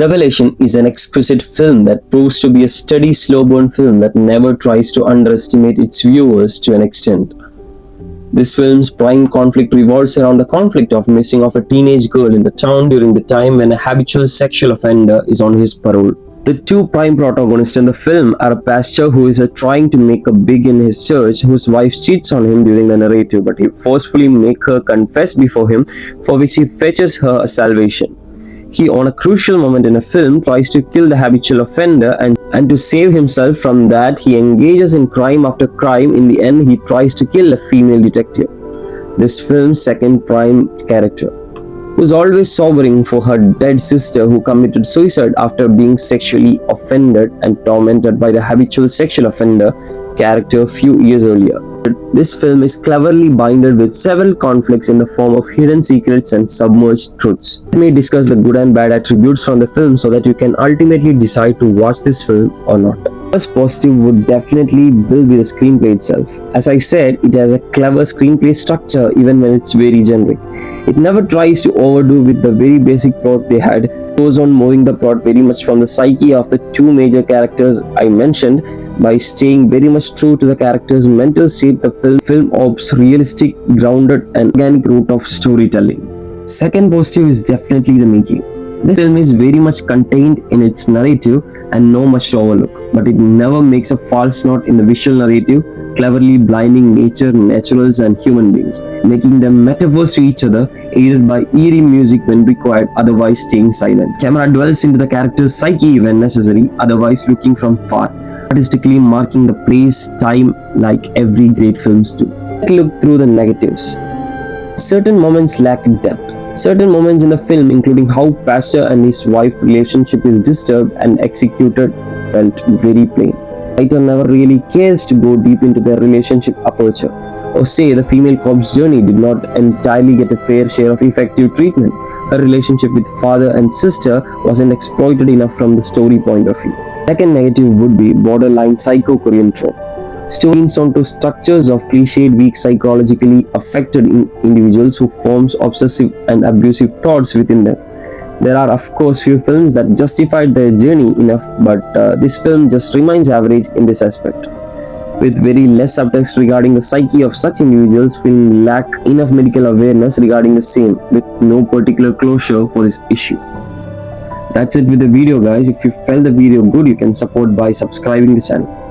Revelation is an exquisite film that proves to be a steady, slow burn film that never tries to underestimate its viewers to an extent. This film's prime conflict revolves around the conflict of missing of a teenage girl in the town during the time when a habitual sexual offender is on his parole. The two prime protagonists in the film are a pastor who is trying to make a big in his church, whose wife cheats on him during the narrative, but he forcefully makes her confess before him, for which he fetches her a salvation. He, on a crucial moment in a film, tries to kill the habitual offender, and to save himself from that, he engages in crime after crime. In the end, he tries to kill a female detective. This film's second prime character, who's always sobering for her dead sister who committed suicide after being sexually offended and tormented by the habitual sexual offender character a few years earlier. This film is cleverly bounded with several conflicts in the form of hidden secrets and submerged truths. Let me discuss the good and bad attributes from the film so that you can ultimately decide to watch this film or not. First positive will be the screenplay itself. As I said, it has a clever screenplay structure even when it's very generic. It never tries to overdo with the very basic plot they had. It goes on moving the plot very much from the psyche of the two major characters I mentioned. By staying very much true to the character's mental state, the film opts realistic, grounded and organic route of storytelling. Second positive is definitely the making. This film is very much contained in its narrative and no much to overlook, but it never makes a false note in the visual narrative, cleverly blinding nature, naturals and human beings, making them metaphors to each other, aided by eerie music when required, otherwise staying silent. Camera dwells into the character's psyche when necessary, otherwise looking from far, artistically marking the place, time like every great films do. Let's look through the negatives. Certain moments lack depth. Certain moments in the film, including how pastor and his wife relationship is disturbed and executed, felt very plain. The writer never really cares to go deep into their relationship aperture, or say the female cop's journey did not entirely get a fair share of effective treatment. Her relationship with father and sister wasn't exploited enough from the story point of view. Second negative would be borderline psycho Korean trope. Stories onto structures of cliched, weak, psychologically affected individuals who forms obsessive and abusive thoughts within them. There are of course few films that justified their journey enough, but this film just remains average in this aspect. With very less subtext regarding the psyche of such individuals, film lack enough medical awareness regarding the same, with no particular closure for this issue. That's it with the video guys. If you felt the video good, you can support by subscribing the channel.